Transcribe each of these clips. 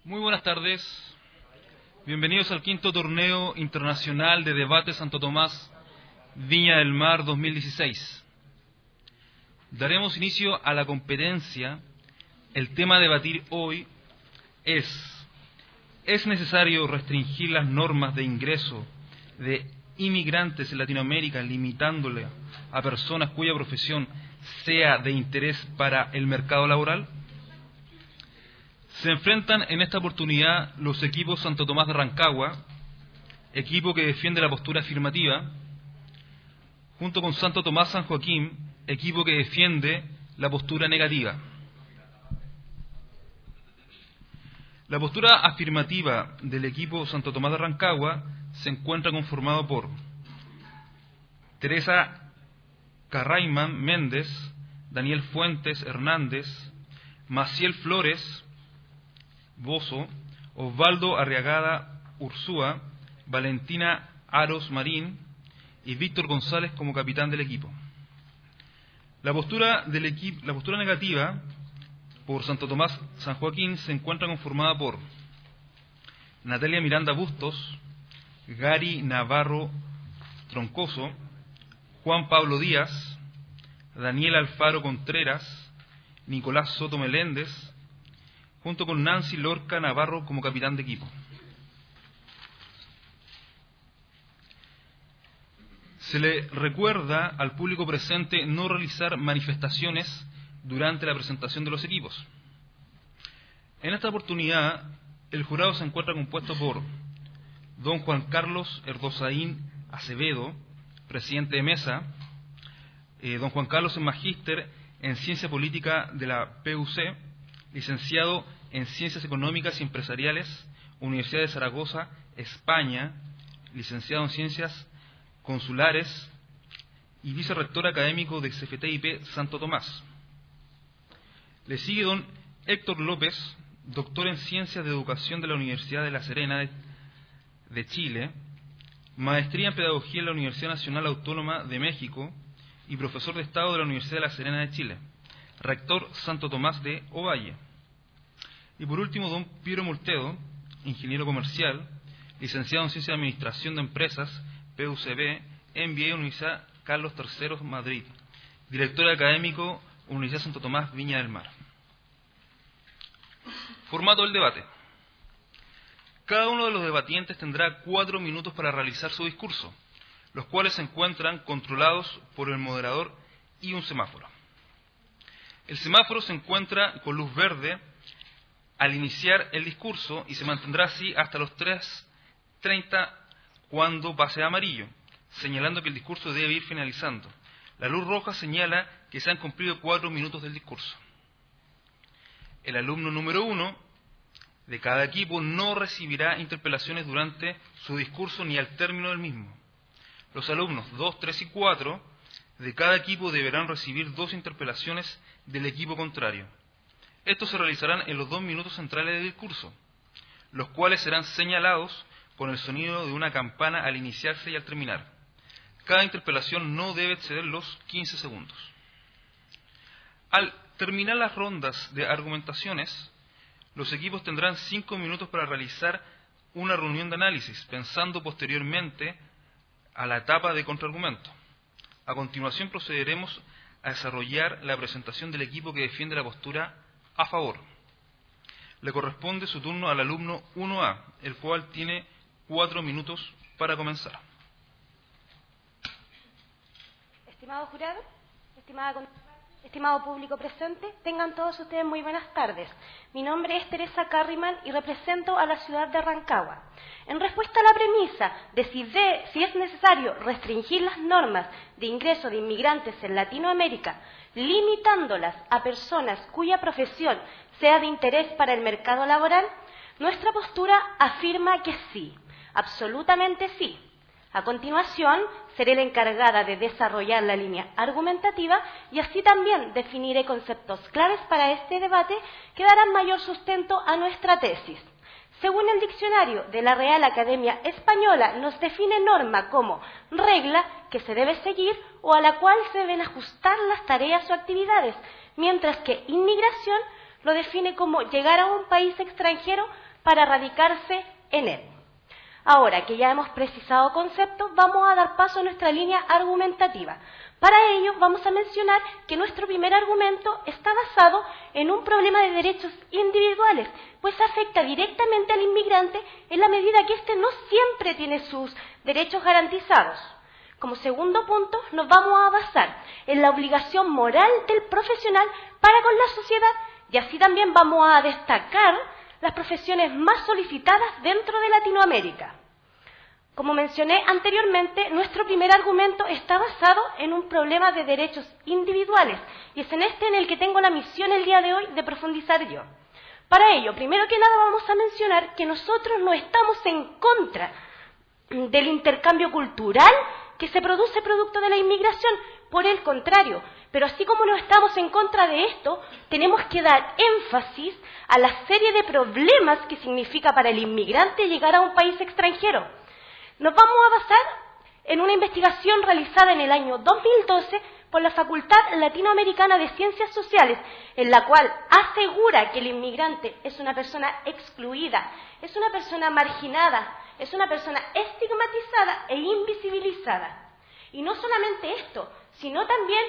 Muy buenas tardes. Bienvenidos al quinto torneo internacional de debate Santo Tomás Viña del Mar 2016. Daremos inicio a la competencia. El tema a debatir hoy ¿es necesario restringir las normas de ingreso de inmigrantes en Latinoamérica limitándole a personas cuya profesión sea de interés para el mercado laboral? Se enfrentan en esta oportunidad los equipos Santo Tomás de Rancagua, equipo que defiende la postura afirmativa, junto con Santo Tomás San Joaquín, equipo que defiende la postura negativa. La postura afirmativa del equipo Santo Tomás de Rancagua se encuentra conformado por Teresa Carraiman Méndez, Daniel Fuentes Hernández, Maciel Flores Bozo, Osvaldo Arriagada Ursúa, Valentina Aros Marín y Víctor González como capitán del equipo. La postura negativa por Santo Tomás San Joaquín se encuentra conformada por Natalia Miranda Bustos, Gary Navarro Troncoso, Juan Pablo Díaz, Daniel Alfaro Contreras, Nicolás Soto Meléndez, junto con Nancy Lorca Navarro como capitán de equipo. Se le recuerda al público presente no realizar manifestaciones durante la presentación de los equipos. En esta oportunidad, el jurado se encuentra compuesto por don Juan Carlos Erdosaín Acevedo, presidente de mesa, don Juan Carlos es magíster en Ciencia Política de la PUC, licenciado en Ciencias Económicas y Empresariales, Universidad de Zaragoza, España, licenciado en Ciencias Consulares y vicerrector académico de CFTIP Santo Tomás. Le sigue don Héctor López, doctor en Ciencias de Educación de la Universidad de La Serena de Chile, maestría en Pedagogía en la Universidad Nacional Autónoma de México y profesor de Estado de la Universidad de La Serena de Chile, rector Santo Tomás de Ovalle. Y por último, don Piero Multedo, ingeniero comercial, licenciado en Ciencia de Administración de Empresas, PUCB, MBA Universidad Carlos III Madrid, director académico Universidad Santo Tomás Viña del Mar. Formato del debate. Cada uno de los debatientes tendrá 4 minutos para realizar su discurso, los cuales se encuentran controlados por el moderador y un semáforo. El semáforo se encuentra con luz verde al iniciar el discurso y se mantendrá así hasta los 3:30 cuando pase a amarillo, señalando que el discurso debe ir finalizando. La luz roja señala que se han cumplido 4 minutos del discurso. El alumno número 1 de cada equipo no recibirá interpelaciones durante su discurso ni al término del mismo. Los alumnos 2, 3 y 4 de cada equipo deberán recibir 2 interpelaciones del equipo contrario. Estos se realizarán en los 2 minutos centrales del discurso, los cuales serán señalados con el sonido de una campana al iniciarse y al terminar. Cada interpelación no debe exceder los 15 segundos. Al terminar las rondas de argumentaciones, los equipos tendrán 5 minutos para realizar una reunión de análisis, pensando posteriormente a la etapa de contraargumento. A continuación procederemos a desarrollar la presentación del equipo que defiende la postura a favor. Le corresponde su turno al alumno 1A, el cual tiene 4 minutos para comenzar. Estimado jurado, estimado público presente, tengan todos ustedes muy buenas tardes. Mi nombre es Teresa Carraiman y represento a la ciudad de Rancagua. En respuesta a la premisa de si es necesario restringir las normas de ingreso de inmigrantes en Latinoamérica, limitándolas a personas cuya profesión sea de interés para el mercado laboral, nuestra postura afirma que sí, absolutamente sí. A continuación, seré la encargada de desarrollar la línea argumentativa y así también definiré conceptos claves para este debate que darán mayor sustento a nuestra tesis. Según el diccionario de la Real Academia Española, nos define norma como regla que se debe seguir o a la cual se deben ajustar las tareas o actividades, mientras que inmigración lo define como llegar a un país extranjero para radicarse en él. Ahora que ya hemos precisado conceptos, vamos a dar paso a nuestra línea argumentativa. Para ello, vamos a mencionar que nuestro primer argumento está basado en un problema de derechos individuales, pues afecta directamente al inmigrante en la medida que éste no siempre tiene sus derechos garantizados. Como segundo punto, nos vamos a basar en la obligación moral del profesional para con la sociedad, y así también vamos a destacar las profesiones más solicitadas dentro de Latinoamérica. Como mencioné anteriormente, nuestro primer argumento está basado en un problema de derechos individuales, y es en este en el que tengo la misión el día de hoy de profundizar yo. Para ello, primero que nada vamos a mencionar que nosotros no estamos en contra del intercambio cultural que se produce producto de la inmigración, por el contrario, pero así como no estamos en contra de esto, tenemos que dar énfasis a la serie de problemas que significa para el inmigrante llegar a un país extranjero. Nos vamos a basar en una investigación realizada en el año 2012 por la Facultad Latinoamericana de Ciencias Sociales, en la cual asegura que el inmigrante es una persona excluida, es una persona marginada, es una persona estigmatizada e invisibilizada. Y no solamente esto, sino también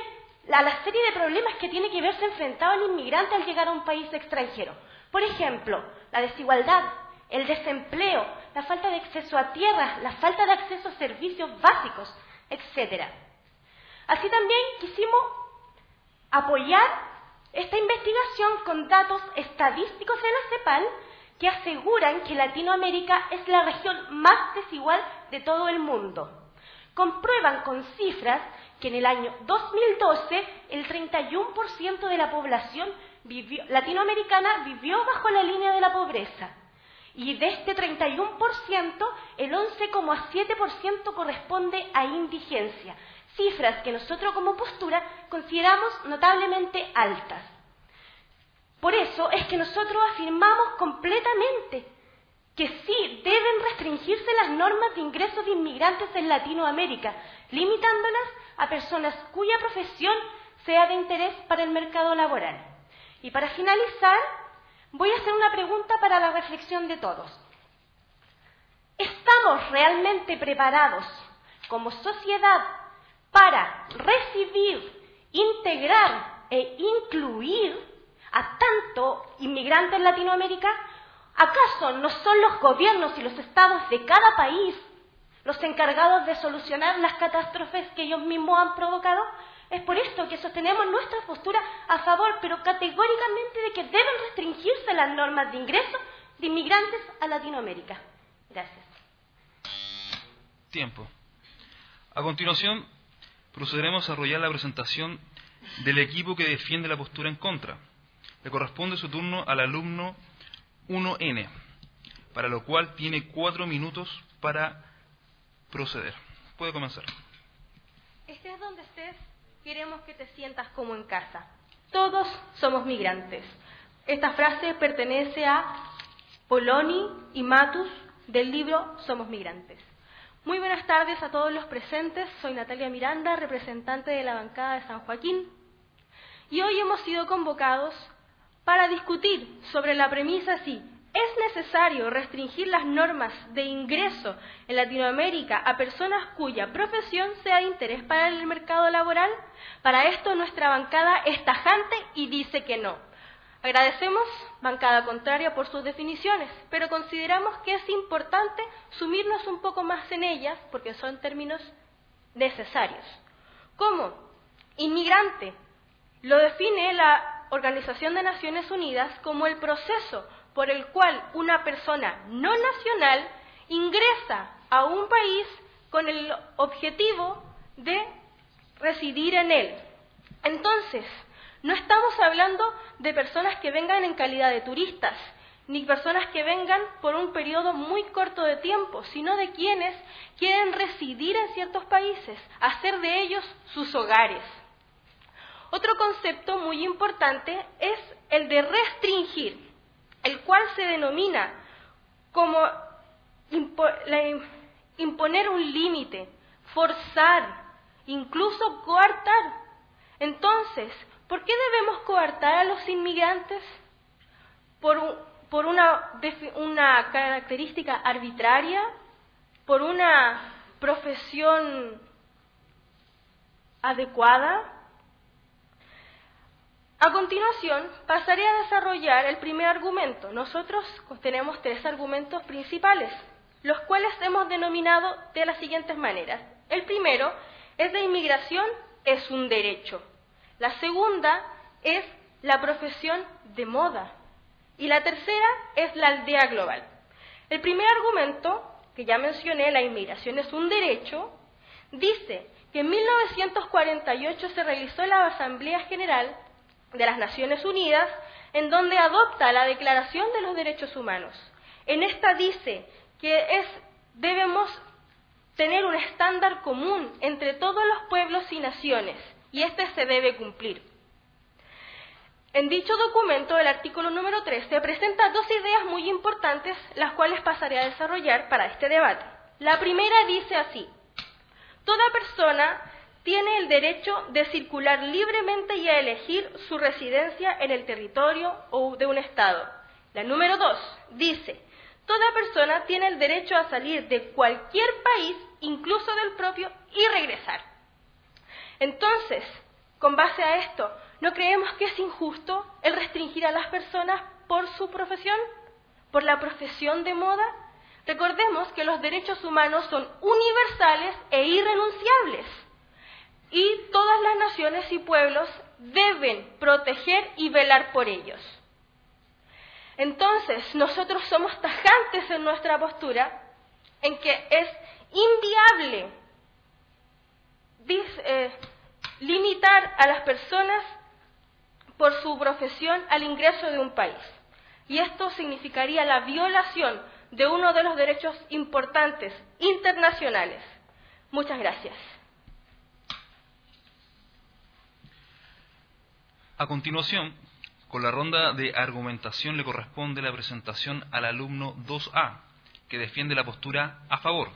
la serie de problemas que tiene que verse enfrentado el inmigrante al llegar a un país extranjero. Por ejemplo, la desigualdad, el desempleo, la falta de acceso a tierras, la falta de acceso a servicios básicos, etc. Así también quisimos apoyar esta investigación con datos estadísticos de la CEPAL que aseguran que Latinoamérica es la región más desigual de todo el mundo. Comprueban con cifras que en el año 2012 el 31% de la población latinoamericana vivió bajo la línea de la pobreza. Y de este 31%, el 11,7% corresponde a indigencia, cifras que nosotros como postura consideramos notablemente altas. Por eso es que nosotros afirmamos completamente que sí deben restringirse las normas de ingresos de inmigrantes en Latinoamérica, limitándolas a personas cuya profesión sea de interés para el mercado laboral. Y para finalizar, voy a hacer una pregunta para la reflexión de todos. ¿Estamos realmente preparados como sociedad para recibir, integrar e incluir a tanto inmigrante en Latinoamérica? ¿Acaso no son los gobiernos y los estados de cada país los encargados de solucionar las catástrofes que ellos mismos han provocado? Es por esto que sostenemos nuestra postura a favor, pero categóricamente, de que deben restringirse las normas de ingreso de inmigrantes a Latinoamérica. Gracias. Tiempo. A continuación, procederemos a desarrollar la presentación del equipo que defiende la postura en contra. Le corresponde su turno al alumno 1N, para lo cual tiene 4 minutos para proceder. Puede comenzar. Estés donde estés, queremos que te sientas como en casa. Todos somos migrantes. Esta frase pertenece a Poloni y Matus del libro Somos Migrantes. Muy buenas tardes a todos los presentes. Soy Natalia Miranda, representante de la bancada de San Joaquín. Y hoy hemos sido convocados para discutir sobre la premisa si es necesario restringir las normas de ingreso en Latinoamérica a personas cuya profesión sea de interés para el mercado laboral. Para esto nuestra bancada es tajante y dice que no. Agradecemos, bancada contraria, por sus definiciones, pero consideramos que es importante sumirnos un poco más en ellas porque son términos necesarios. ¿Cómo? Inmigrante lo define la Organización de Naciones Unidas como el proceso por el cual una persona no nacional ingresa a un país con el objetivo de residir en él. Entonces, no estamos hablando de personas que vengan en calidad de turistas, ni personas que vengan por un periodo muy corto de tiempo, sino de quienes quieren residir en ciertos países, hacer de ellos sus hogares. Otro concepto muy importante es el de restringir, el cual se denomina como imponer un límite, forzar, incluso coartar. Entonces, ¿por qué debemos coartar a los inmigrantes? por una característica arbitraria, por una profesión adecuada. A continuación, pasaré a desarrollar el primer argumento. Nosotros tenemos 3 argumentos principales, los cuales hemos denominado de las siguientes maneras. El primero es la inmigración es un derecho. La segunda es la profesión de moda. Y la tercera es la aldea global. El primer argumento, que ya mencioné, la inmigración es un derecho, dice que en 1948 se realizó la Asamblea General de las Naciones Unidas, en donde adopta la Declaración de los Derechos Humanos. En esta dice que debemos tener un estándar común entre todos los pueblos y naciones, y este se debe cumplir. En dicho documento, el artículo número 13 presenta 2 ideas muy importantes, las cuales pasaré a desarrollar para este debate. La primera dice así: toda persona tiene el derecho de circular libremente y a elegir su residencia en el territorio o de un Estado. La número 2 dice: toda persona tiene el derecho a salir de cualquier país, incluso del propio, y regresar. Entonces, con base a esto, ¿no creemos que es injusto el restringir a las personas por su profesión, por la profesión de moda? Recordemos que los derechos humanos son universales e irrenunciables, y todas las naciones y pueblos deben proteger y velar por ellos. Entonces, nosotros somos tajantes en nuestra postura en que es inviable limitar a las personas por su profesión al ingreso de un país. Y esto significaría la violación de uno de los derechos importantes internacionales. Muchas gracias. A continuación, con la ronda de argumentación le corresponde la presentación al alumno 2A, que defiende la postura a favor.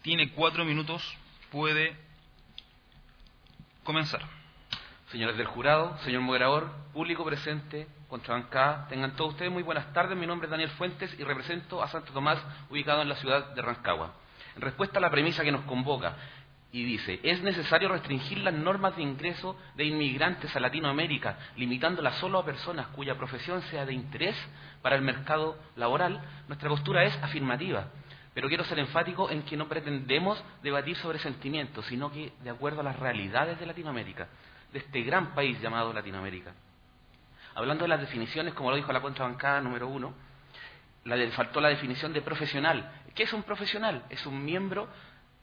Tiene 4 minutos, puede comenzar. Señores del jurado, señor moderador, público presente, contrabancada, tengan todos ustedes muy buenas tardes. Mi nombre es Daniel Fuentes y represento a Santo Tomás, ubicado en la ciudad de Rancagua. En respuesta a la premisa que nos convoca, y dice: es necesario restringir las normas de ingreso de inmigrantes a Latinoamérica, limitándolas solo a personas cuya profesión sea de interés para el mercado laboral. Nuestra postura es afirmativa, pero quiero ser enfático en que no pretendemos debatir sobre sentimientos, sino que de acuerdo a las realidades de Latinoamérica, de este gran país llamado Latinoamérica. Hablando de las definiciones, como lo dijo la contrabancada número 1, faltó la definición de profesional. ¿Qué es un profesional? Es un miembro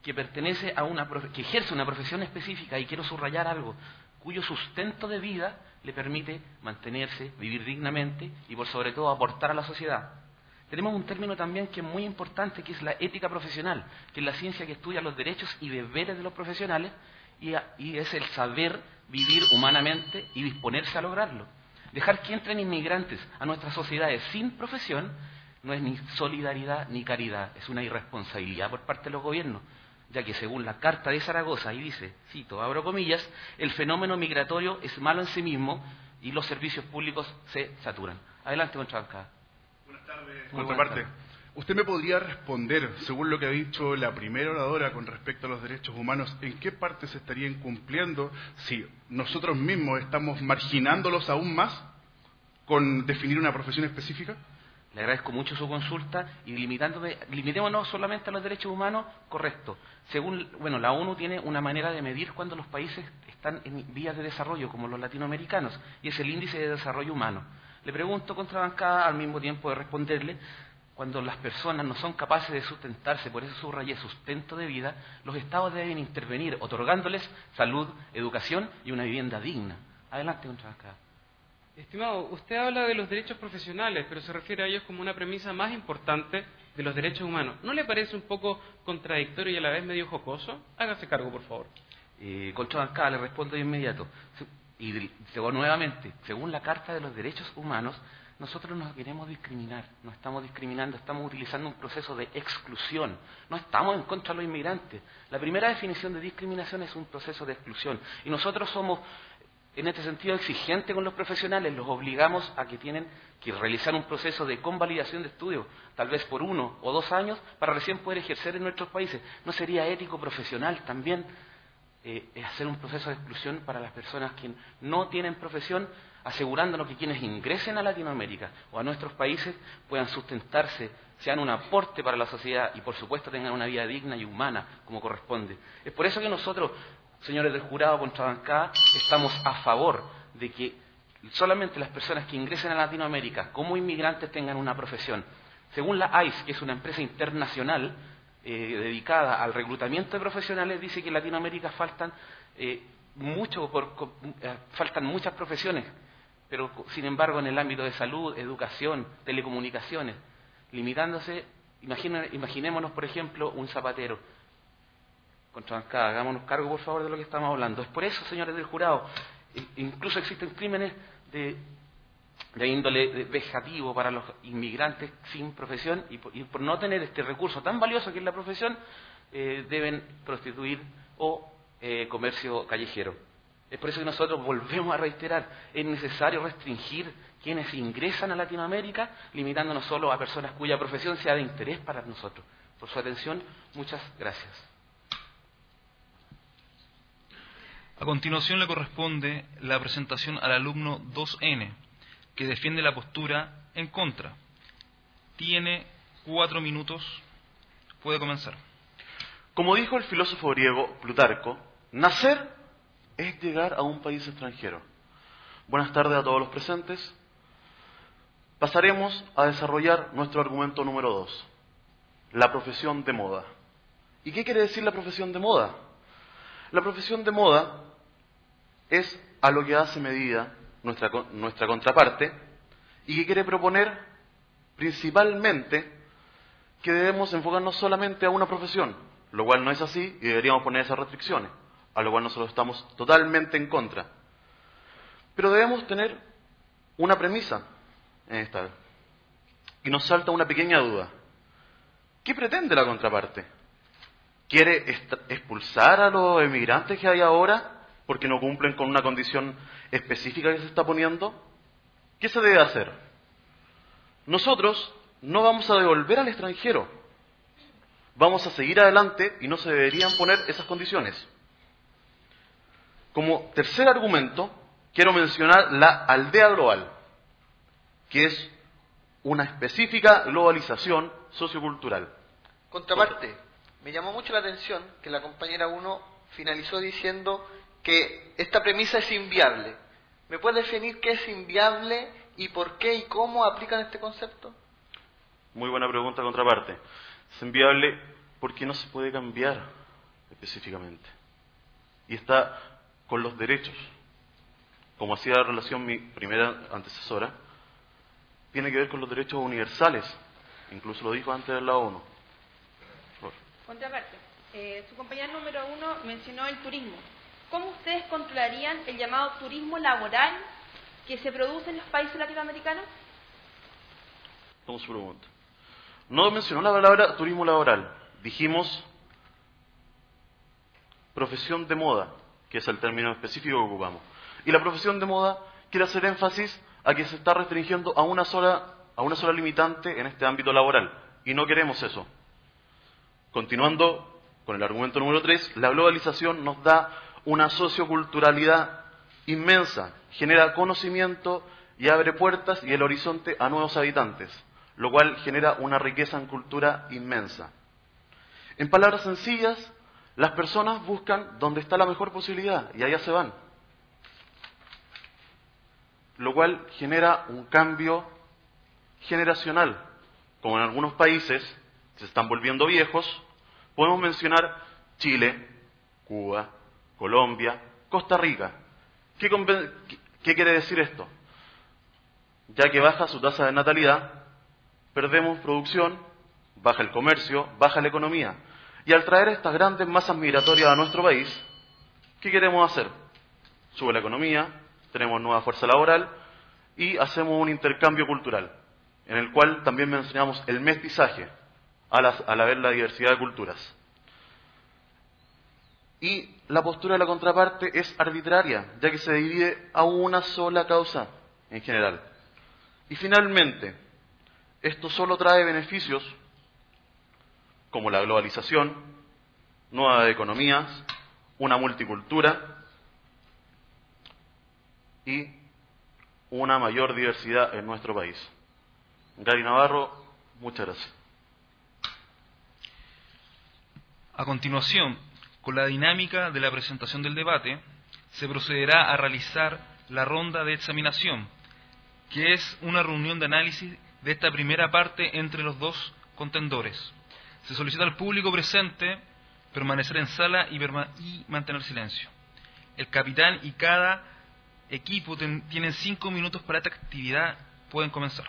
que pertenece a que ejerce una profesión específica, y quiero subrayar algo, cuyo sustento de vida le permite mantenerse, vivir dignamente y por sobre todo aportar a la sociedad. Tenemos un término también que es muy importante, que es la ética profesional, que es la ciencia que estudia los derechos y deberes de los profesionales, y es el saber vivir humanamente y disponerse a lograrlo. Dejar que entren inmigrantes a nuestras sociedades sin profesión no es ni solidaridad ni caridad, es una irresponsabilidad por parte de los gobiernos, ya que según la Carta de Zaragoza, y dice, cito, abro comillas, el fenómeno migratorio es malo en sí mismo y los servicios públicos se saturan. Adelante, contrabancada. Buenas tardes, contraparte. ¿Usted me podría responder, según lo que ha dicho la primera oradora con respecto a los derechos humanos, en qué parte se estaría incumpliendo si nosotros mismos estamos marginándolos aún más con definir una profesión específica? Le agradezco mucho su consulta y limitémonos solamente a los derechos humanos, correcto. Según, la ONU tiene una manera de medir cuando los países están en vías de desarrollo, como los latinoamericanos, y es el índice de desarrollo humano. Le pregunto, contrabancada, al mismo tiempo de responderle, cuando las personas no son capaces de sustentarse, por eso subrayé sustento de vida, los estados deben intervenir, otorgándoles salud, educación y una vivienda digna. Adelante, contrabancada. Estimado, usted habla de los derechos profesionales, pero se refiere a ellos como una premisa más importante de los derechos humanos. ¿No le parece un poco contradictorio y a la vez medio jocoso? Hágase cargo, por favor. Contrabancada, le respondo de inmediato. Y nuevamente, según la Carta de los Derechos Humanos, nosotros no queremos discriminar, no estamos discriminando, estamos utilizando un proceso de exclusión, no estamos en contra de los inmigrantes. La primera definición de discriminación es un proceso de exclusión, y nosotros somos en este sentido exigente con los profesionales, los obligamos a que tienen que realizar un proceso de convalidación de estudios, tal vez por 1 o 2 años, para recién poder ejercer en nuestros países. ¿No sería ético profesional también hacer un proceso de exclusión para las personas que no tienen profesión, asegurándonos que quienes ingresen a Latinoamérica o a nuestros países puedan sustentarse, sean un aporte para la sociedad y por supuesto tengan una vida digna y humana como corresponde? Es por eso que nosotros, señores del jurado contrabancada, estamos a favor de que solamente las personas que ingresen a Latinoamérica como inmigrantes tengan una profesión. Según la ICE, que es una empresa internacional dedicada al reclutamiento de profesionales, dice que en Latinoamérica faltan muchas profesiones, pero sin embargo en el ámbito de salud, educación, telecomunicaciones, limitándose, imaginémonos por ejemplo un zapatero. Contrabancada, hagámonos cargo por favor de lo que estamos hablando. Es por eso, señores del jurado, incluso existen crímenes de índole vejativo para los inmigrantes sin profesión y por no tener este recurso tan valioso que es la profesión, deben prostituir o comercio callejero. Es por eso que nosotros volvemos a reiterar, es necesario restringir quienes ingresan a Latinoamérica, limitándonos solo a personas cuya profesión sea de interés para nosotros. Por su atención, muchas gracias. A continuación le corresponde la presentación al alumno 2N, que defiende la postura en contra. Tiene 4 minutos. Puede comenzar. Como dijo el filósofo griego Plutarco, nacer es llegar a un país extranjero. Buenas tardes a todos los presentes. Pasaremos a desarrollar nuestro argumento número 2, la profesión de moda. ¿Y qué quiere decir la profesión de moda? La profesión de moda es a lo que hace medida nuestra contraparte y que quiere proponer principalmente que debemos enfocarnos solamente a una profesión, lo cual no es así y deberíamos poner esas restricciones, a lo cual nosotros estamos totalmente en contra. Pero debemos tener una premisa en esta, y nos salta una pequeña duda. ¿Qué pretende la contraparte? ¿Quiere expulsar a los emigrantes que hay ahora porque no cumplen con una condición específica que se está poniendo? ¿Qué se debe hacer? Nosotros no vamos a devolver al extranjero. Vamos a seguir adelante y no se deberían poner esas condiciones. Como tercer argumento, quiero mencionar la aldea global, que es una específica globalización sociocultural. Contraparte, me llamó mucho la atención que la compañera 1 finalizó diciendo que esta premisa es inviable. ¿Me puede definir qué es inviable y por qué y cómo aplican este concepto? Muy buena pregunta, contraparte. Es inviable porque no se puede cambiar específicamente. Y está con los derechos. Como hacía la relación mi primera antecesora, tiene que ver con los derechos universales. Incluso lo dijo antes de la ONU. Contraparte, su compañera número 1 mencionó el turismo. ¿Cómo ustedes controlarían el llamado turismo laboral que se produce en los países latinoamericanos? Vamos a su pregunta. No mencionó la palabra turismo laboral. Dijimos profesión de moda, que es el término específico que ocupamos. Y la profesión de moda quiere hacer énfasis a que se está restringiendo a una sola limitante en este ámbito laboral. Y no queremos eso. Continuando con el argumento número 3, la globalización nos da una socioculturalidad inmensa, genera conocimiento y abre puertas y el horizonte a nuevos habitantes, lo cual genera una riqueza en cultura inmensa. En palabras sencillas, las personas buscan donde está la mejor posibilidad y allá se van, lo cual genera un cambio generacional, como en algunos países que se están volviendo viejos. Podemos mencionar Chile, Cuba, Colombia, Costa Rica. ¿Qué quiere decir esto? Ya que baja su tasa de natalidad, perdemos producción, baja el comercio, baja la economía. Y al traer estas grandes masas migratorias a nuestro país, ¿qué queremos hacer? Sube la economía, tenemos nueva fuerza laboral y hacemos un intercambio cultural, en el cual también mencionamos el mestizaje, al ver la diversidad de culturas. Y la postura de la contraparte es arbitraria, ya que se divide a una sola causa en general. Y finalmente, esto solo trae beneficios como la globalización, nuevas economías, una multicultura y una mayor diversidad en nuestro país. Gary Navarro, muchas gracias. A continuación, con la dinámica de la presentación del debate, se procederá a realizar la ronda de examinación, que es una reunión de análisis de esta primera parte entre los dos contendores. Se solicita al público presente permanecer en sala y mantener silencio. El capitán y cada equipo tienen 5 minutos para esta actividad. Pueden comenzar.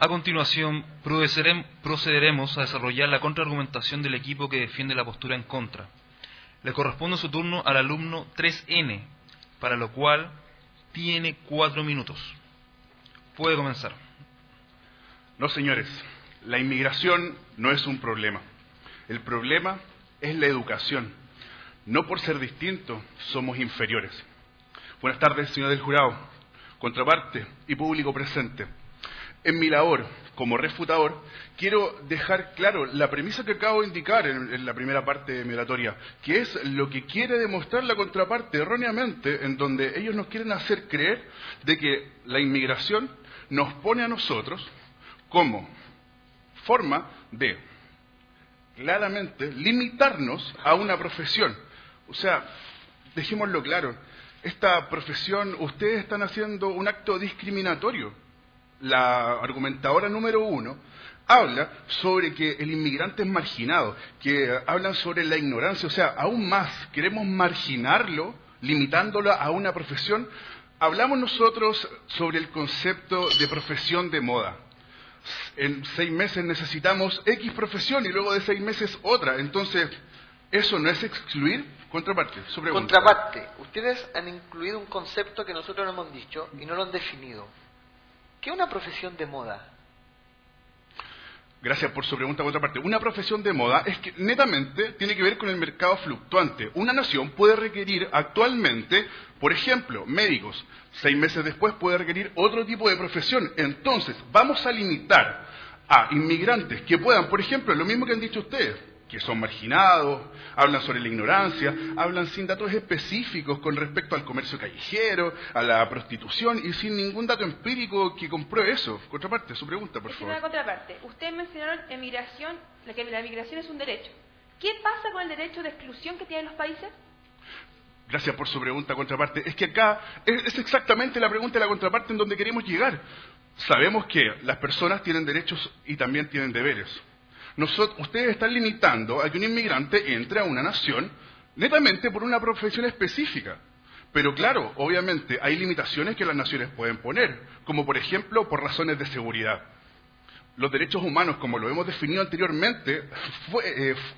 A continuación, procederemos a desarrollar la contraargumentación del equipo que defiende la postura en contra. Le corresponde su turno al alumno 3N, para lo cual tiene 4 minutos. Puede comenzar. No, señores, la inmigración no es un problema. El problema es la educación. No por ser distintos somos inferiores. Buenas tardes, señor del jurado, contraparte y público presente. En mi labor como refutador, quiero dejar claro la premisa que acabo de indicar en la primera parte de mi oratoria, que es lo que quiere demostrar la contraparte erróneamente, en donde ellos nos quieren hacer creer de que la inmigración nos pone a nosotros como forma de, claramente, limitarnos a una profesión. O sea, dejémoslo claro, esta profesión, ustedes están haciendo un acto discriminatorio. La argumentadora número 1 habla sobre que el inmigrante es marginado, que hablan sobre la ignorancia, o sea, aún más, queremos marginarlo, limitándolo a una profesión. Hablamos nosotros sobre el concepto de profesión de moda. En 6 meses necesitamos X profesión y luego de 6 meses otra. Entonces, ¿eso no es excluir? Contraparte, su pregunta. Contraparte, ustedes han incluido un concepto que nosotros no hemos dicho y no lo han definido. ¿Qué es una profesión de moda? Gracias por su pregunta, contraparte. Una profesión de moda es que netamente tiene que ver con el mercado fluctuante. Una nación puede requerir actualmente, por ejemplo, médicos. 6 meses después puede requerir otro tipo de profesión. Entonces, vamos a limitar a inmigrantes que puedan, por ejemplo, lo mismo que han dicho ustedes, que son marginados, hablan sobre la ignorancia, hablan sin datos específicos con respecto al comercio callejero, a la prostitución y sin ningún dato empírico que compruebe eso. Contraparte, su pregunta, por favor. Contraparte, ustedes mencionaron emigración, que la migración es un derecho. ¿Qué pasa con el derecho de exclusión que tienen los países? Gracias por su pregunta, contraparte. Es que acá es exactamente la pregunta de la contraparte en donde queremos llegar. Sabemos que las personas tienen derechos y también tienen deberes. Ustedes están limitando a que un inmigrante entre a una nación netamente por una profesión específica. Pero claro, obviamente hay limitaciones que las naciones pueden poner, como por ejemplo por razones de seguridad. Los derechos humanos, como lo hemos definido anteriormente,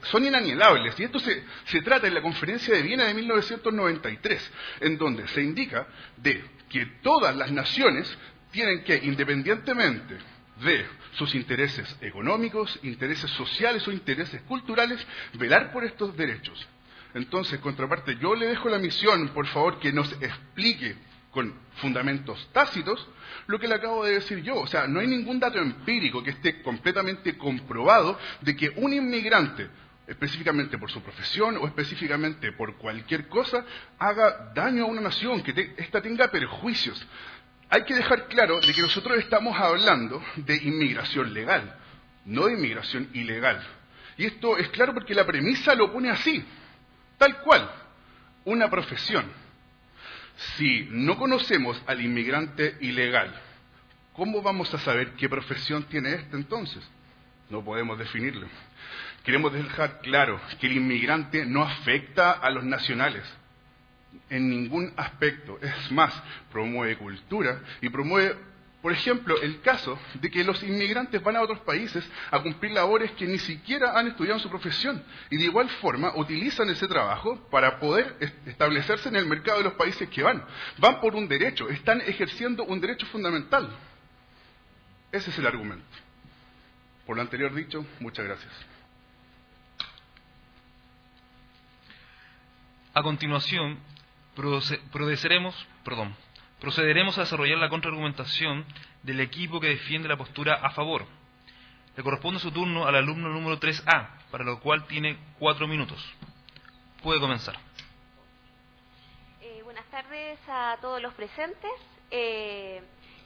son inalienables. Y esto se trata en la Conferencia de Viena de 1993, en donde se indica de que todas las naciones tienen que, independientemente de sus intereses económicos, intereses sociales o intereses culturales, velar por estos derechos. Entonces, contraparte, yo le dejo la misión, por favor, que nos explique con fundamentos tácitos lo que le acabo de decir yo. O sea, no hay ningún dato empírico que esté completamente comprobado de que un inmigrante, específicamente por su profesión o específicamente por cualquier cosa, haga daño a una nación, que ésta tenga perjuicios. Hay que dejar claro de que nosotros estamos hablando de inmigración legal, no de inmigración ilegal. Y esto es claro porque la premisa lo pone así, tal cual, una profesión. Si no conocemos al inmigrante ilegal, ¿cómo vamos a saber qué profesión tiene este entonces? No podemos definirlo. Queremos dejar claro que el inmigrante no afecta a los nacionales en ningún aspecto. Es más, promueve cultura y promueve, por ejemplo, el caso de que los inmigrantes van a otros países a cumplir labores que ni siquiera han estudiado en su profesión y de igual forma utilizan ese trabajo para poder establecerse en el mercado de los países que van. Van por un derecho, están ejerciendo un derecho fundamental. Ese es el argumento. Por lo anterior dicho, muchas gracias. A continuación, procederemos a desarrollar la contraargumentación del equipo que defiende la postura a favor. Le corresponde su turno al alumno número 3A, para lo cual tiene 4 minutos. Puede comenzar. Buenas tardes a todos los presentes.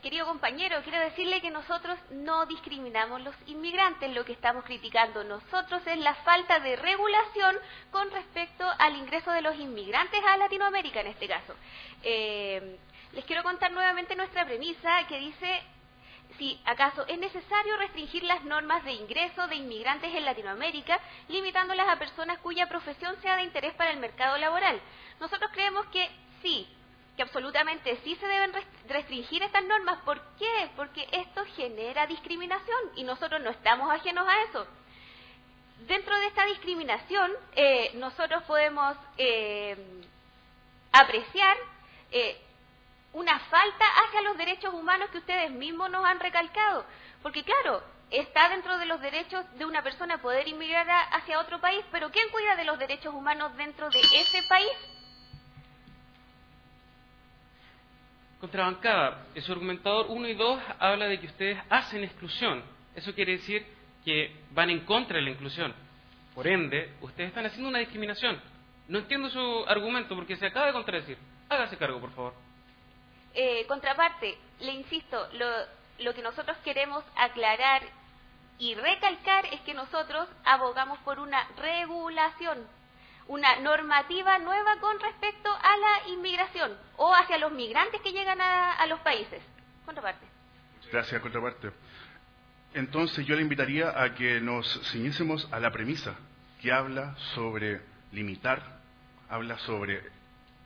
Querido compañero, quiero decirle que nosotros no discriminamos los inmigrantes. Lo que estamos criticando nosotros es la falta de regulación con respecto al ingreso de los inmigrantes a Latinoamérica en este caso. Les quiero contar nuevamente nuestra premisa que dice si acaso es necesario restringir las normas de ingreso de inmigrantes en Latinoamérica, limitándolas a personas cuya profesión sea de interés para el mercado laboral. Nosotros creemos que sí, que que absolutamente sí se deben restringir estas normas. ¿Por qué? Porque esto genera discriminación y nosotros no estamos ajenos a eso. Dentro de esta discriminación, nosotros podemos apreciar una falta hacia los derechos humanos que ustedes mismos nos han recalcado. Porque claro, está dentro de los derechos de una persona poder inmigrar hacia otro país, pero ¿quién cuida de los derechos humanos dentro de ese país? Contrabancada, en su argumentador 1 y 2 habla de que ustedes hacen exclusión. Eso quiere decir que van en contra de la inclusión. Por ende, ustedes están haciendo una discriminación. No entiendo su argumento porque se acaba de contradecir. Hágase cargo, por favor. Contraparte, le insisto, lo que nosotros queremos aclarar y recalcar es que nosotros abogamos por una regulación, una normativa nueva con respecto a la inmigración o hacia los migrantes que llegan a los países. Contraparte. Gracias, contraparte. Entonces yo le invitaría a que nos ciñésemos a la premisa que habla sobre limitar, habla sobre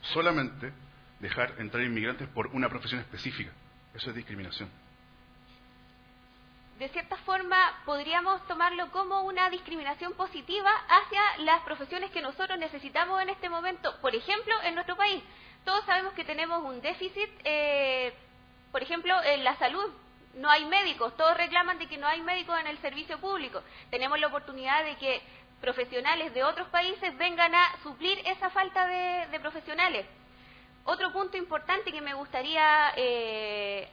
solamente dejar entrar inmigrantes por una profesión específica. Eso es discriminación. De cierta forma, podríamos tomarlo como una discriminación positiva hacia las profesiones que nosotros necesitamos en este momento. Por ejemplo, en nuestro país, todos sabemos que tenemos un déficit, por ejemplo, en la salud. No hay médicos, todos reclaman de que no hay médicos en el servicio público. Tenemos la oportunidad de que profesionales de otros países vengan a suplir esa falta de profesionales. Otro punto importante que me gustaría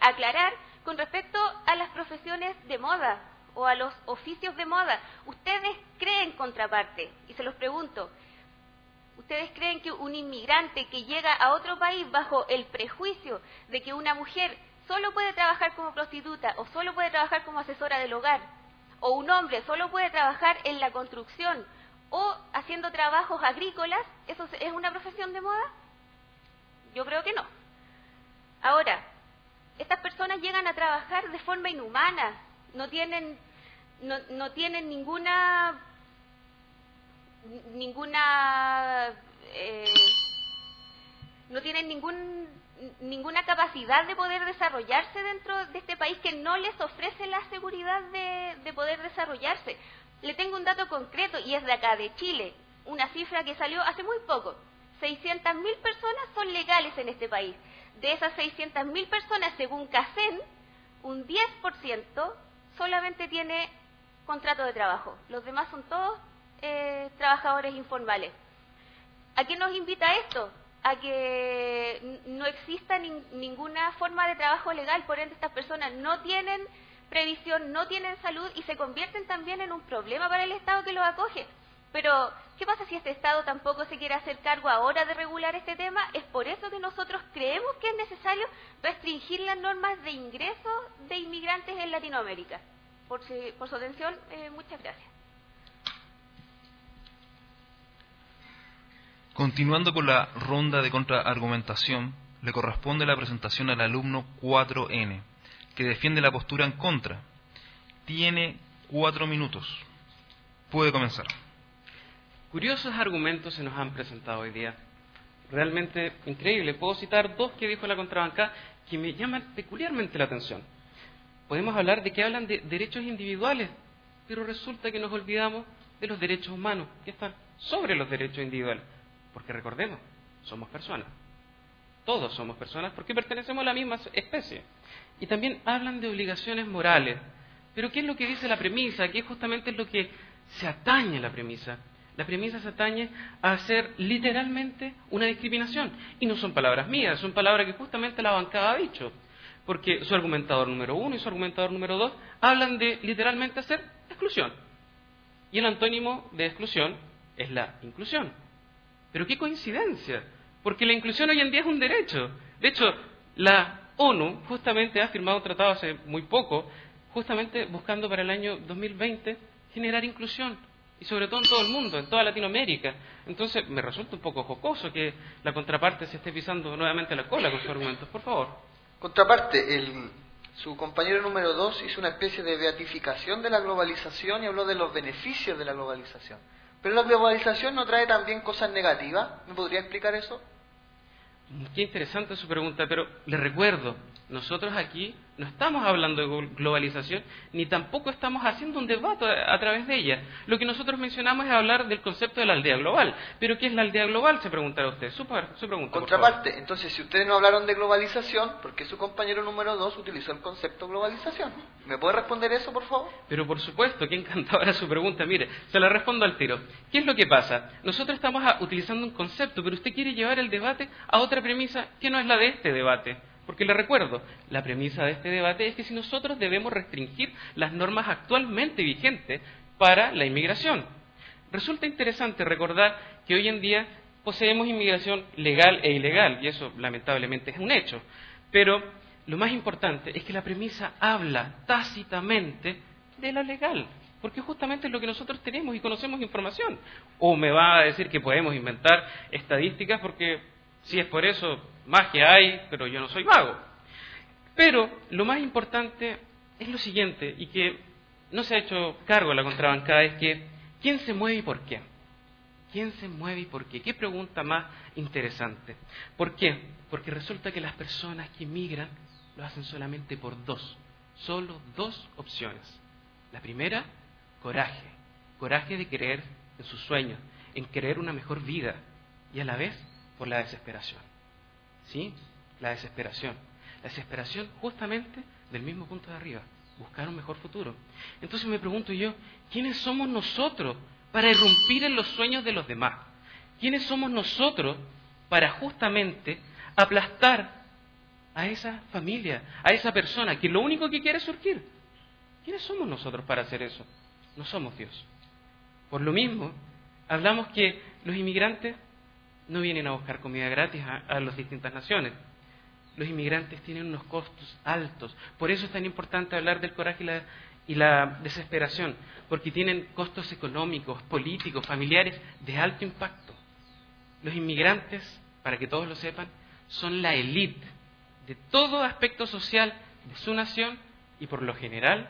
aclarar con respecto a las profesiones de moda o a los oficios de moda. ¿Ustedes creen, contraparte? Y se los pregunto, ¿ustedes creen que un inmigrante que llega a otro país bajo el prejuicio de que una mujer solo puede trabajar como prostituta o solo puede trabajar como asesora del hogar, o un hombre solo puede trabajar en la construcción o haciendo trabajos agrícolas, eso es una profesión de moda? Yo creo que no. Ahora, estas personas llegan a trabajar de forma inhumana, no tienen ninguna capacidad de poder desarrollarse dentro de este país que no les ofrece la seguridad de poder desarrollarse. Le tengo un dato concreto y es de acá, de Chile, una cifra que salió hace muy poco. 600.000 personas son legales en este país. De esas 600.000 personas, según CACEN, un 10% solamente tiene contrato de trabajo. Los demás son todos trabajadores informales. ¿A qué nos invita esto? A que no exista ninguna forma de trabajo legal, por ende estas personas no tienen previsión, no tienen salud y se convierten también en un problema para el Estado que los acoge. Pero, ¿qué pasa si este Estado tampoco se quiere hacer cargo ahora de regular este tema? Es por eso que nosotros creemos que es necesario restringir las normas de ingreso de inmigrantes en Latinoamérica. Por su atención, muchas gracias. Continuando con la ronda de contraargumentación, le corresponde la presentación al alumno 4N, que defiende la postura en contra. Tiene 4 minutos. Puede comenzar. Curiosos argumentos se nos han presentado hoy día. Realmente increíble. Puedo citar 2 que dijo la contrabancada que me llaman peculiarmente la atención. Podemos hablar de que hablan de derechos individuales, pero resulta que nos olvidamos de los derechos humanos, que están sobre los derechos individuales. Porque recordemos, somos personas. Todos somos personas porque pertenecemos a la misma especie. Y también hablan de obligaciones morales. Pero ¿qué es lo que dice la premisa? ¿Qué justamente es lo que se atañe a la premisa? La premisa se atañe a hacer literalmente una discriminación. Y no son palabras mías, son palabras que justamente la bancada ha dicho. Porque su argumentador número 1 y su argumentador número 2 hablan de literalmente hacer exclusión. Y el antónimo de exclusión es la inclusión. Pero qué coincidencia, porque la inclusión hoy en día es un derecho. De hecho, la ONU justamente ha firmado un tratado hace muy poco, justamente buscando para el año 2020 generar inclusión. Y sobre todo en todo el mundo, en toda Latinoamérica. Entonces, me resulta un poco jocoso que la contraparte se esté pisando nuevamente la cola con sus argumentos. Por favor. Contraparte, su compañero número 2 hizo una especie de beatificación de la globalización y habló de los beneficios de la globalización. Pero la globalización no trae también cosas negativas. ¿Me podría explicar eso? Qué interesante su pregunta, pero le recuerdo, nosotros aquí no estamos hablando de globalización, ni tampoco estamos haciendo un debate a través de ella. Lo que nosotros mencionamos es hablar del concepto de la aldea global. ¿Pero qué es la aldea global? Se preguntará usted. Su pregunta, Contraparte, entonces, si ustedes no hablaron de globalización, ¿por qué su compañero número 2 utilizó el concepto globalización? ¿Me puede responder eso, por favor? Pero por supuesto, qué encantadora su pregunta. Mire, se la respondo al tiro. ¿Qué es lo que pasa? Nosotros estamos utilizando un concepto, pero usted quiere llevar el debate a otra premisa que no es la de este debate. Porque le recuerdo, la premisa de este debate es que si nosotros debemos restringir las normas actualmente vigentes para la inmigración. Resulta interesante recordar que hoy en día poseemos inmigración legal e ilegal, y eso lamentablemente es un hecho. Pero lo más importante es que la premisa habla tácitamente de lo legal, porque justamente es lo que nosotros tenemos y conocemos información. O me va a decir que podemos inventar estadísticas porque si es por eso, magia hay, pero yo no soy mago. Pero lo más importante es lo siguiente, y que no se ha hecho cargo la contrabancada, es que ¿quién se mueve y por qué? ¿Quién se mueve y por qué? ¿Qué pregunta más interesante? ¿Por qué? Porque resulta que las personas que migran lo hacen solamente por solo dos opciones. La primera, coraje. Coraje de creer en sus sueños, en querer una mejor vida, y a la vez por la desesperación. ¿Sí? La desesperación. La desesperación justamente del mismo punto de arriba, buscar un mejor futuro. Entonces me pregunto yo, ¿quiénes somos nosotros para irrumpir en los sueños de los demás? ¿Quiénes somos nosotros para justamente aplastar a esa familia, a esa persona que lo único que quiere es surgir? ¿Quiénes somos nosotros para hacer eso? No somos Dios. Por lo mismo, hablamos que los inmigrantes no vienen a buscar comida gratis a las distintas naciones. Los inmigrantes tienen unos costos altos. Por eso es tan importante hablar del coraje y la desesperación, porque tienen costos económicos, políticos, familiares de alto impacto. Los inmigrantes, para que todos lo sepan, son la élite de todo aspecto social de su nación y por lo general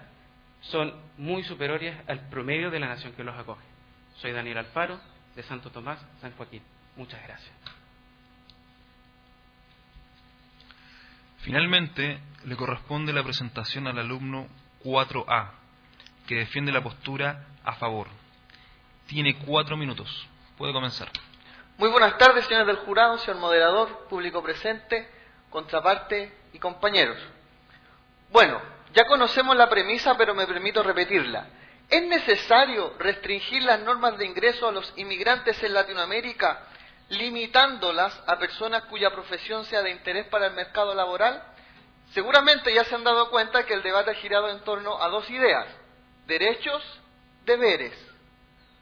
son muy superiores al promedio de la nación que los acoge. Soy Daniel Alfaro, de Santo Tomás, San Joaquín. Muchas gracias. Finalmente, le corresponde la presentación al alumno 4A, que defiende la postura a favor. Tiene 4 minutos. Puede comenzar. Muy buenas tardes, señores del jurado, señor moderador, público presente, contraparte y compañeros. Bueno, ya conocemos la premisa, pero me permito repetirla. ¿Es necesario restringir las normas de ingreso a los inmigrantes en Latinoamérica, limitándolas a personas cuya profesión sea de interés para el mercado laboral? Seguramente ya se han dado cuenta que el debate ha girado en torno a dos ideas: derechos, deberes,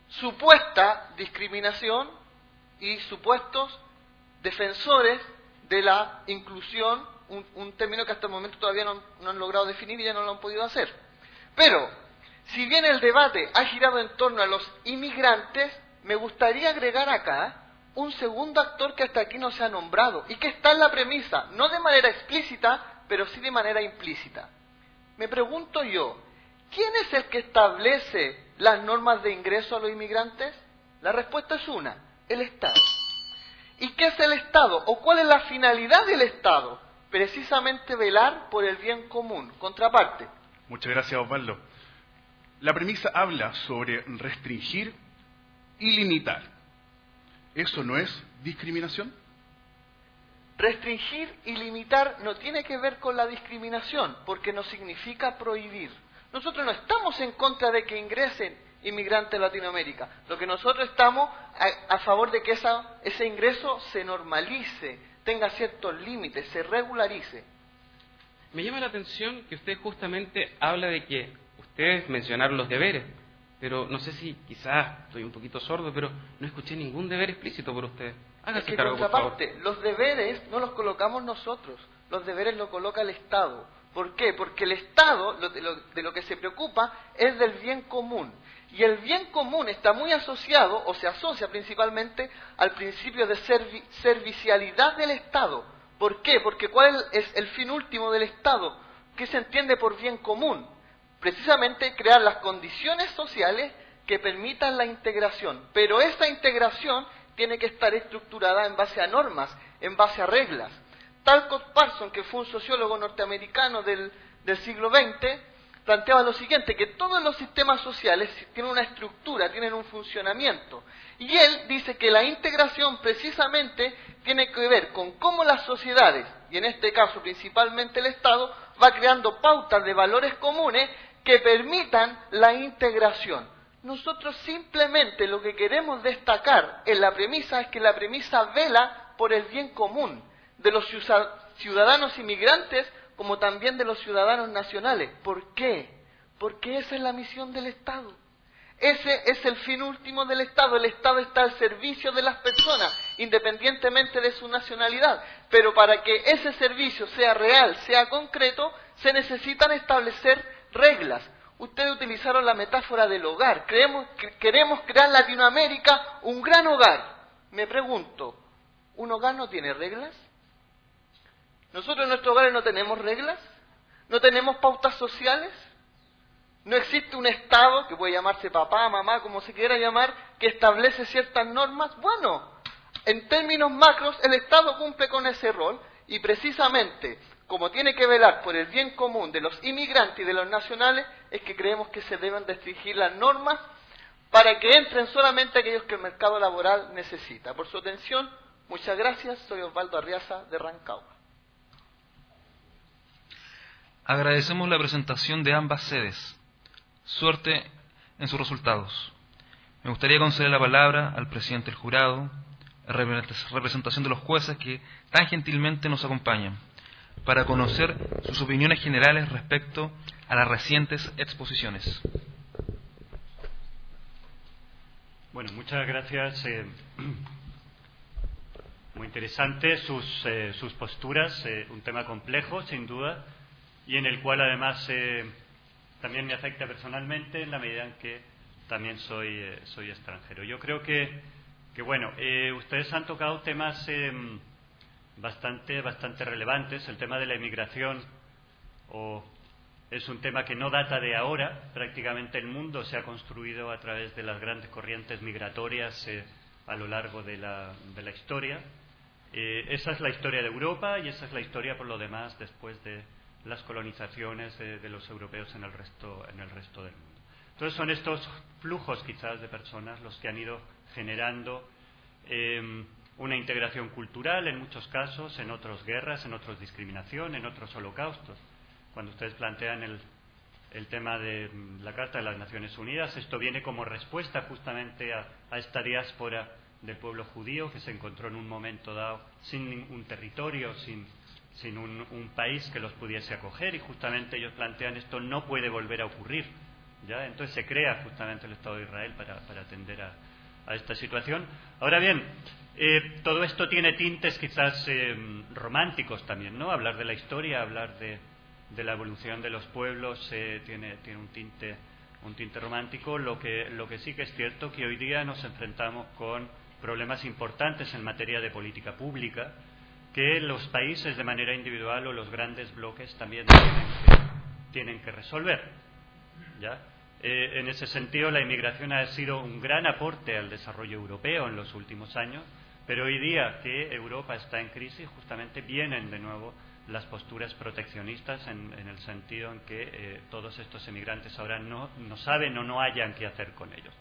supuesta discriminación y supuestos defensores de la inclusión, un término que hasta el momento todavía no han logrado definir y ya no lo han podido hacer. Pero, si bien el debate ha girado en torno a los inmigrantes, me gustaría agregar acá un segundo actor que hasta aquí no se ha nombrado y que está en la premisa, no de manera explícita, pero sí de manera implícita. Me pregunto yo, ¿quién es el que establece las normas de ingreso a los inmigrantes? La respuesta es una: el Estado. ¿Y qué es el Estado? ¿O cuál es la finalidad del Estado? Precisamente velar por el bien común. Contraparte. Muchas gracias, Osvaldo. La premisa habla sobre restringir y limitar. ¿Eso no es discriminación? Restringir y limitar no tiene que ver con la discriminación, porque no significa prohibir. Nosotros no estamos en contra de que ingresen inmigrantes a Latinoamérica. Lo que nosotros estamos a favor de que ese ingreso se normalice, tenga ciertos límites, se regularice. Me llama la atención que usted justamente habla de que ustedes mencionaron los deberes, pero no sé si quizás estoy un poquito sordo, pero no escuché ningún deber explícito por ustedes. Hágase cargo, por favor. Los deberes no los colocamos nosotros, los deberes los coloca el Estado. ¿Por qué? Porque el Estado de lo que se preocupa es del bien común. Y el bien común está muy asociado, o se asocia principalmente, al principio de servicialidad del Estado. ¿Por qué? Porque ¿cuál es el fin último del Estado? ¿Qué se entiende por bien común? Precisamente crear las condiciones sociales que permitan la integración. Pero esa integración tiene que estar estructurada en base a normas, en base a reglas. Talcott Parsons, que fue un sociólogo norteamericano del siglo XX, planteaba lo siguiente, que todos los sistemas sociales tienen una estructura, tienen un funcionamiento. Y él dice que la integración precisamente tiene que ver con cómo las sociedades, y en este caso principalmente el Estado, va creando pautas de valores comunes que permitan la integración. Nosotros simplemente lo que queremos destacar en la premisa es que la premisa vela por el bien común de los ciudadanos inmigrantes como también de los ciudadanos nacionales. ¿Por qué? Porque esa es la misión del Estado. Ese es el fin último del Estado. El Estado está al servicio de las personas, independientemente de su nacionalidad. Pero para que ese servicio sea real, sea concreto, se necesitan establecer reglas. Ustedes utilizaron la metáfora del hogar. Queremos crear en Latinoamérica un gran hogar. Me pregunto, ¿un hogar no tiene reglas? ¿Nosotros en nuestros hogares no tenemos reglas? ¿No tenemos pautas sociales? ¿No existe un Estado, que puede llamarse papá, mamá, como se quiera llamar, que establece ciertas normas? Bueno, en términos macros, el Estado cumple con ese rol y precisamente, como tiene que velar por el bien común de los inmigrantes y de los nacionales, es que creemos que se deben restringir las normas para que entren solamente aquellos que el mercado laboral necesita. Por su atención, muchas gracias. Soy Osvaldo Arriaza, de Rancagua. Agradecemos la presentación de ambas sedes. Suerte en sus resultados. Me gustaría conceder la palabra al presidente del jurado, en representación de los jueces que tan gentilmente nos acompañan, para conocer sus opiniones generales respecto a las recientes exposiciones. Bueno, muchas gracias. Muy interesantes sus posturas, un tema complejo, sin duda, y en el cual además también me afecta personalmente en la medida en que también soy extranjero. Yo creo que bueno, ustedes han tocado temas bastante relevantes. El tema de la inmigración es un tema que no data de ahora. Prácticamente el mundo se ha construido a través de las grandes corrientes migratorias a lo largo de la historia. Esa es la historia de Europa y esa es la historia, por lo demás, después de las colonizaciones de los europeos en el resto del mundo. Entonces son estos flujos quizás de personas los que han ido generando una integración cultural en muchos casos, en otros guerras, en otros discriminación, en otros holocaustos. Cuando ustedes plantean el tema de la Carta de las Naciones Unidas, esto viene como respuesta justamente a esta diáspora del pueblo judío que se encontró en un momento dado sin un territorio, sin un país que los pudiese acoger, y justamente ellos plantean esto no puede volver a ocurrir, ¿ya? Entonces se crea justamente el Estado de Israel para atender a esta situación. Ahora bien, todo esto tiene tintes quizás románticos también, ¿no? Hablar de la historia, hablar de la evolución de los pueblos tiene un tinte romántico. Lo que sí que es cierto que hoy día nos enfrentamos con problemas importantes en materia de política pública que los países de manera individual o los grandes bloques también tienen que resolver, ¿ya? En ese sentido, la inmigración ha sido un gran aporte al desarrollo europeo en los últimos años, pero hoy día que Europa está en crisis, justamente vienen de nuevo las posturas proteccionistas en el sentido en que todos estos emigrantes ahora no saben o no hayan qué hacer con ellos.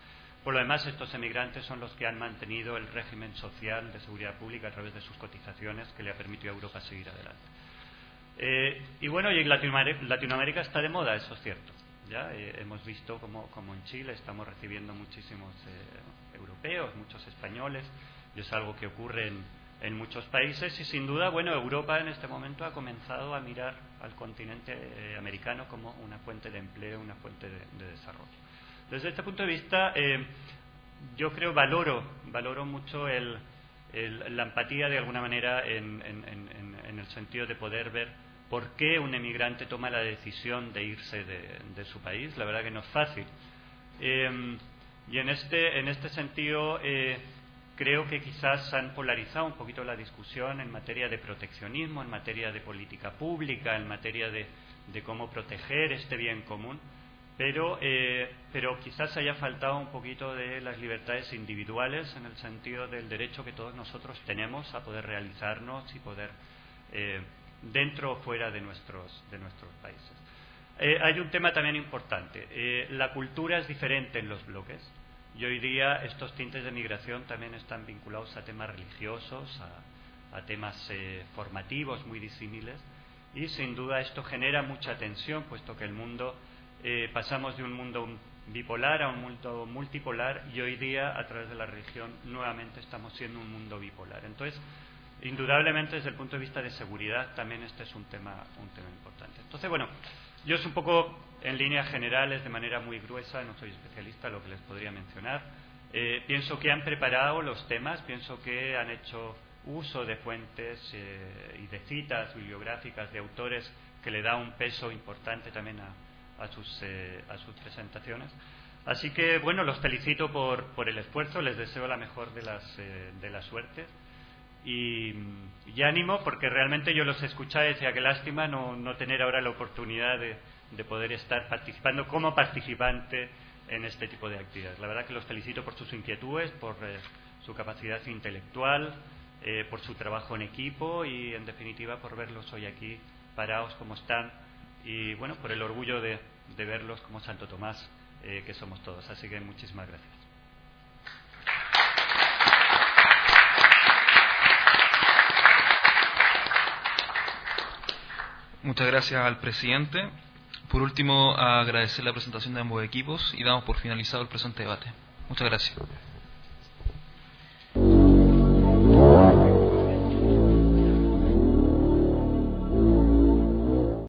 Por lo demás, estos emigrantes son los que han mantenido el régimen social de seguridad pública a través de sus cotizaciones que le ha permitido a Europa seguir adelante. Y bueno, y Latinoamérica está de moda, eso es cierto. ¿Ya? Hemos visto como en Chile estamos recibiendo muchísimos europeos, muchos españoles, y es algo que ocurre en muchos países, y sin duda, bueno, Europa en este momento ha comenzado a mirar al continente americano como una fuente de empleo, una fuente de desarrollo. Desde este punto de vista, yo creo, valoro mucho la empatía de alguna manera en el sentido de poder ver por qué un emigrante toma la decisión de irse de su país. La verdad que no es fácil. Y en este sentido, creo que quizás han polarizado un poquito la discusión en materia de proteccionismo, en materia de política pública, en materia de cómo proteger este bien común. pero quizás haya faltado un poquito de las libertades individuales en el sentido del derecho que todos nosotros tenemos a poder realizarnos y poder dentro o fuera de nuestros países. Hay un tema también importante. La cultura es diferente en los bloques y hoy día estos tintes de migración también están vinculados a temas religiosos, a temas formativos muy disímiles, y sin duda esto genera mucha tensión, puesto que el mundo pasamos de un mundo bipolar a un mundo multipolar, y hoy día a través de la religión nuevamente estamos siendo un mundo bipolar. Entonces, indudablemente desde el punto de vista de seguridad también este es un tema importante. Entonces, bueno, yo es un poco en líneas generales, de manera muy gruesa, no soy especialista, lo que les podría mencionar. Pienso que han preparado los temas, pienso que han hecho uso de fuentes y de citas bibliográficas de autores que le da un peso importante también a sus presentaciones. Así que, bueno, los felicito por el esfuerzo, les deseo la mejor de las suertes y ánimo, porque realmente yo los escuchaba y decía que lástima no tener ahora la oportunidad de poder estar participando como participante en este tipo de actividades. La verdad que los felicito por sus inquietudes, por su capacidad intelectual, por su trabajo en equipo y, en definitiva, por verlos hoy aquí parados como están y, bueno, por el orgullo de verlos como Santo Tomás, que somos todos. Así que muchísimas gracias. Muchas gracias al presidente. Por último, agradecer la presentación de ambos equipos y damos por finalizado el presente debate. Muchas gracias.